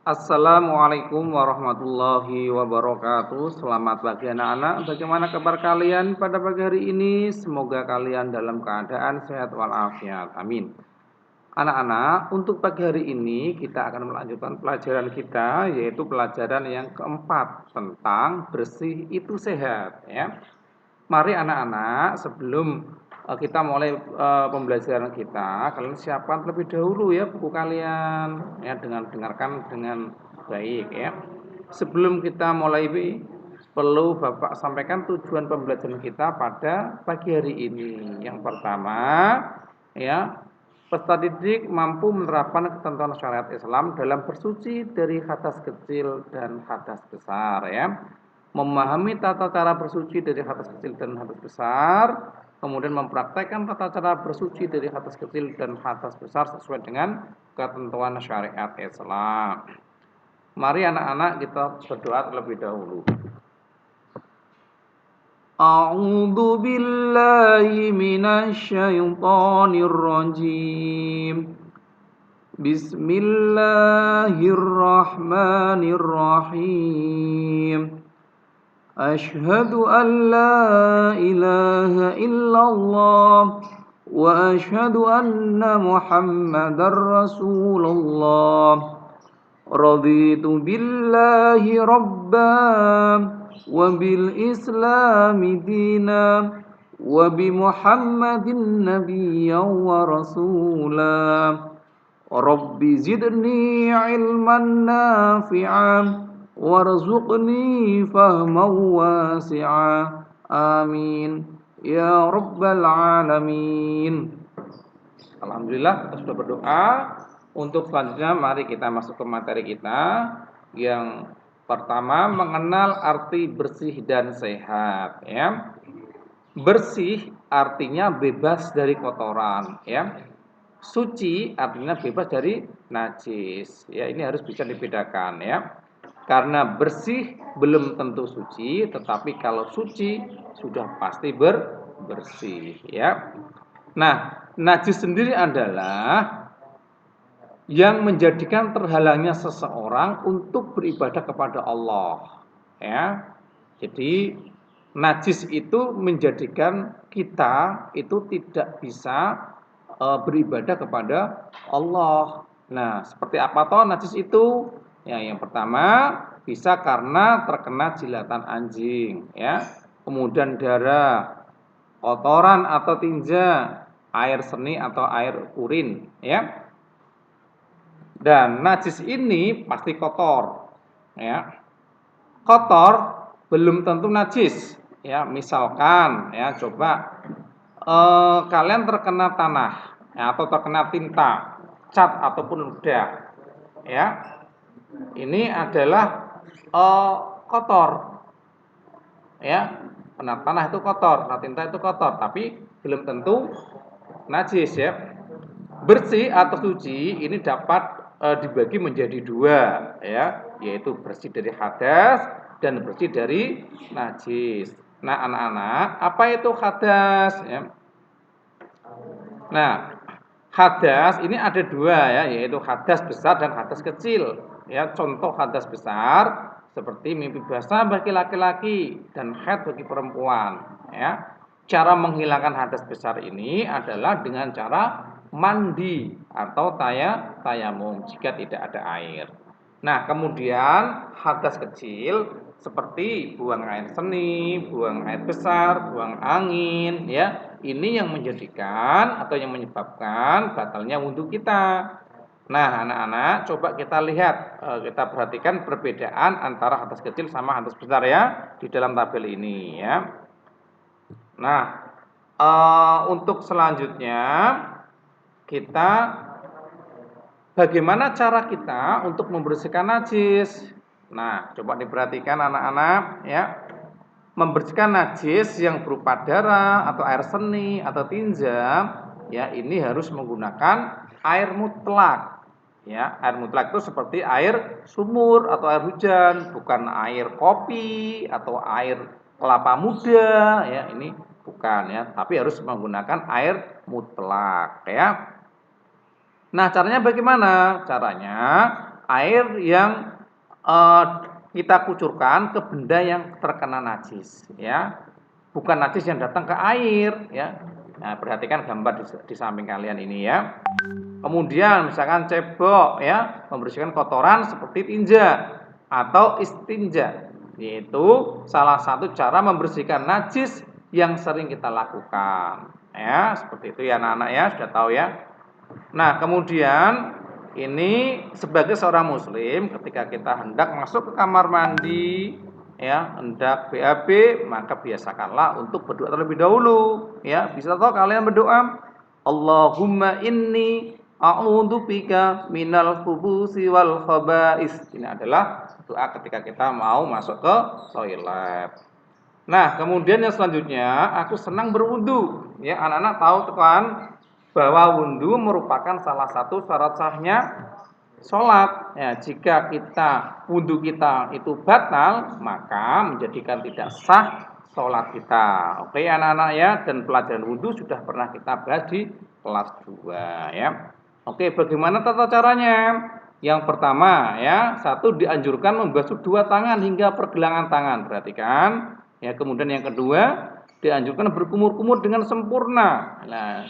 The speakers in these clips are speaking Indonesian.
Assalamualaikum warahmatullahi wabarakatuh. Selamat pagi anak-anak. Bagaimana kabar kalian pada pagi hari ini? Semoga kalian dalam keadaan sehat walafiat. Amin. Anak-anak, untuk pagi hari ini kita akan melanjutkan pelajaran kita, yaitu pelajaran yang keempat tentang bersih itu sehat. Ya. Mari anak-anak, sebelum kita mulai pembelajaran kita, kalian siapkan terlebih dahulu ya buku kalian, ya, dengan dengarkan dengan baik ya. Sebelum kita mulai, perlu Bapak sampaikan tujuan pembelajaran kita pada pagi hari ini. Yang pertama, ya, peserta didik mampu menerapkan ketentuan syariat Islam dalam bersuci dari hadas kecil dan hadas besar ya. Memahami tata cara bersuci dari hadas kecil dan hadas besar, kemudian mempraktekkan tata cara bersuci dari hadas kecil dan hadas besar sesuai dengan ketentuan syariat Islam. Mari anak-anak kita berdoa terlebih dahulu. A'udzu billahi minasy syaithanir rajim. Bismillahirrahmanirrahim. Asyhadu an la ilaha illallah wa asyhadu anna Muhammadar Rasulullah. Raditu billahi rabban wa bil islami dina wa bi Muhammadin nabiyyan wa rasulah. Rabbi zidni ilman nafi'an warzuqni fahman wasi'a. Amin ya rabbal alamin. Alhamdulillah kita sudah berdoa. Untuk selanjutnya mari kita masuk ke materi kita. Yang pertama, mengenal arti bersih dan sehat ya. Bersih artinya bebas dari kotoran ya. Suci artinya bebas dari najis. Ya, ini harus bisa dibedakan ya. Karena bersih belum tentu suci, tetapi kalau suci sudah pasti bersih ya. Nah, najis sendiri adalah yang menjadikan terhalangnya seseorang untuk beribadah kepada Allah ya. Jadi najis itu menjadikan kita itu tidak bisa beribadah kepada Allah. Nah, seperti apa toh najis itu? Ya, yang pertama bisa karena terkena jilatan anjing ya. Kemudian darah, kotoran atau tinja, air seni atau air urin ya. Dan najis ini pasti kotor ya. Kotor belum tentu najis ya. Misalkan ya, coba kalian terkena tanah ya, atau terkena tinta, cat ataupun ludah ya. Ini adalah kotor ya. Kena tanah itu kotor, kena tinta itu kotor, tapi belum tentu najis ya. Bersih atau suci ini dapat dibagi menjadi dua ya, yaitu bersih dari hadas dan bersih dari najis. Nah, anak-anak, apa itu hadas ya? Nah, hadas ini ada dua ya, yaitu hadas besar dan hadas kecil. Ya, contoh hadas besar seperti mimpi basah bagi laki-laki dan haid bagi perempuan. Ya, cara menghilangkan hadas besar ini adalah dengan cara mandi atau tayamum jika tidak ada air. Nah, kemudian hadas kecil seperti buang air seni, buang air besar, buang angin, ya. Ini yang menjadikan atau yang menyebabkan batalnya wudhu kita. Nah, anak-anak, coba kita lihat, kita perhatikan perbedaan antara hadas kecil sama hadas besar ya di dalam tabel ini ya. Nah, untuk selanjutnya kita bagaimana cara kita untuk membersihkan najis? Nah, coba diperhatikan anak-anak ya. Membersihkan najis yang berupa darah atau air seni atau tinja, ya ini harus menggunakan air mutlak. Ya, air mutlak itu seperti air sumur atau air hujan, bukan air kopi atau air kelapa muda, ya ini bukan ya, tapi harus menggunakan air mutlak ya. Nah, caranya bagaimana? Caranya air yang eh, kita kucurkan ke benda yang terkena najis, ya. Bukan najis yang datang ke air, ya. Nah, perhatikan gambar di samping kalian ini ya. Kemudian misalkan cebok ya, membersihkan kotoran seperti tinja atau istinja, yaitu salah satu cara membersihkan najis yang sering kita lakukan. Ya, seperti itu ya anak-anak ya, sudah tahu ya. Nah, kemudian ini sebagai seorang muslim ketika kita hendak masuk ke kamar mandi ya, hendak BAB, maka biasakanlah untuk berdoa terlebih dahulu ya. Bisa toh kalian berdoa, Allahumma inni a'udzubika minal khubusi wal khaba'is. Ini adalah doa ketika kita mau masuk ke toilet. Nah, kemudian yang selanjutnya, aku senang berwudu. Ya, anak-anak tahu kan bahwa wudu merupakan salah satu syarat sahnya sholat. Ya, jika wudu kita itu batal, maka menjadikan tidak sah sholat kita. Oke, anak-anak ya, dan pelajaran wudu sudah pernah kita bahas di kelas 2 ya. Oke, bagaimana tata caranya? Yang pertama ya, satu dianjurkan membasuh dua tangan hingga pergelangan tangan. Perhatikan. Ya, kemudian yang kedua dianjurkan berkumur-kumur dengan sempurna. Nah,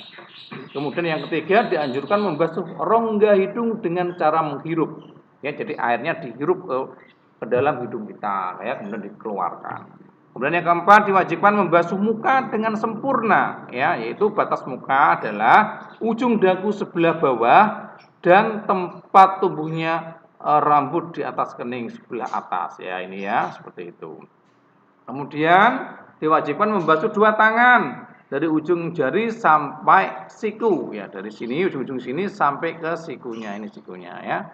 kemudian yang ketiga dianjurkan membasuh rongga hidung dengan cara menghirup. Ya, jadi airnya dihirup ke dalam hidung kita, ya, kemudian dikeluarkan. Kemudian yang keempat diwajibkan membasuh muka dengan sempurna, ya, yaitu batas muka adalah ujung dagu sebelah bawah dan tempat tumbuhnya rambut di atas kening sebelah atas, ya ini ya seperti itu. Kemudian diwajibkan membasuh dua tangan dari ujung jari sampai siku, ya dari sini ujung-ujung sini sampai ke sikunya, ini sikunya ya.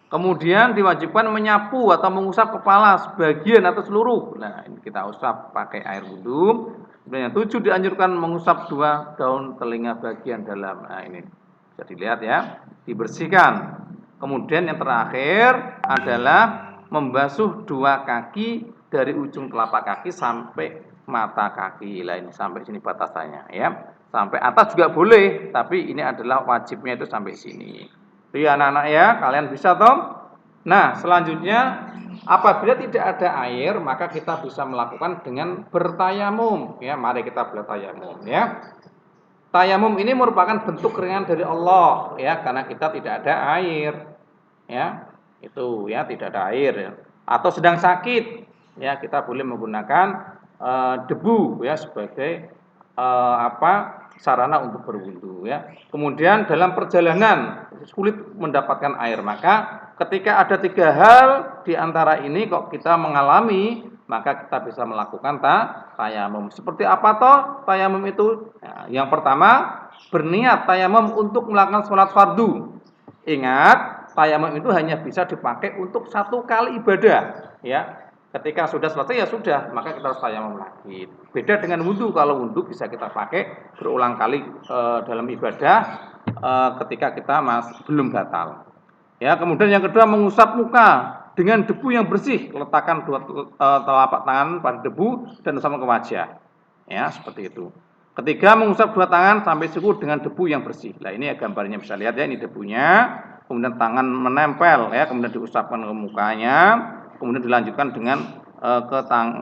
Kemudian diwajibkan menyapu atau mengusap kepala sebagian atau seluruh. Nah, ini kita usap pakai air wudhu. Kemudian yang 7 dianjurkan mengusap 2 daun telinga bagian dalam. Nah, ini bisa dilihat ya, dibersihkan. Kemudian yang terakhir adalah membasuh 2 kaki dari ujung telapak kaki sampai mata kaki. Lah ini sampai sini batasannya ya. Sampai atas juga boleh, tapi ini adalah wajibnya itu sampai sini. Itu ya anak-anak ya, kalian bisa toh? Nah, selanjutnya apabila tidak ada air, maka kita bisa melakukan dengan bertayamum ya. Mari kita bertayamum ya. Tayamum ini merupakan bentuk keringanan dari Allah ya, karena kita tidak ada air. Ya. Itu ya, tidak ada air ya. Atau sedang sakit ya, kita boleh menggunakan debu ya sebagai sarana untuk berwudu ya. Kemudian dalam perjalanan sulit mendapatkan air, maka ketika ada 3 hal di antara ini kok kita mengalami, maka kita bisa melakukan tayamum. Seperti apa toh tayamum itu? Nah, yang pertama, berniat tayamum untuk melakukan sholat fardu. Ingat, tayamum itu hanya bisa dipakai untuk 1 kali ibadah ya. Ketika sudah selesai ya sudah, maka kita harus tayamum lagi. Beda dengan wudu, kalau wudu bisa kita pakai berulang kali dalam ibadah ketika kita belum batal. Ya, kemudian yang kedua mengusap muka dengan debu yang bersih, letakkan 2 telapak tangan pada debu dan usap ke wajah. Ya, seperti itu. Ketiga mengusap 2 tangan sampai siku dengan debu yang bersih. Nah, ini ya gambarnya bisa lihat ya, ini debunya. Kemudian tangan menempel ya, kemudian diusapkan ke mukanya. Kemudian dilanjutkan dengan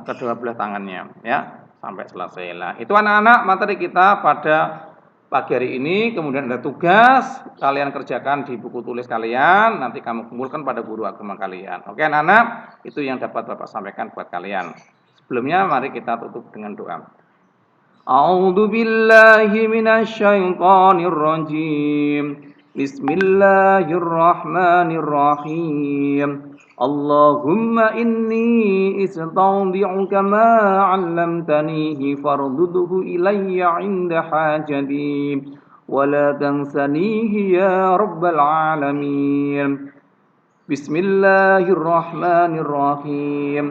kedua belah tangannya ya sampai selesai. Lah, itu anak-anak materi kita pada pagi hari ini. Kemudian ada tugas kalian kerjakan di buku tulis kalian, nanti kamu kumpulkan pada guru agama kalian. Oke anak-anak, itu yang dapat Bapak sampaikan buat kalian. Sebelumnya mari kita tutup dengan doa. A'udzu billahi minasyaitonir rajim. Bismillahirrahmanirrahim. Allahumma inni istaudi'uka ma 'allamtanihi fardudhu ilayya 'inda hajati wa la tansanihi ya rabbal alamin. Bismillahirrahmanirrahim.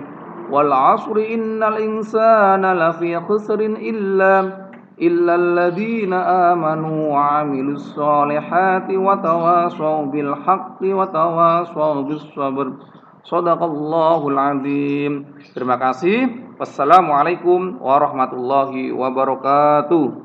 Wal 'asri innal insana lafi khusrin illa alladziina aamanu wa 'amilus shalihati wa tawashaw bil haqqi wa tawashaw bis sabr. Shadaqallahul azim. Terima kasih. Wassalamualaikum warahmatullahi wabarakatuh.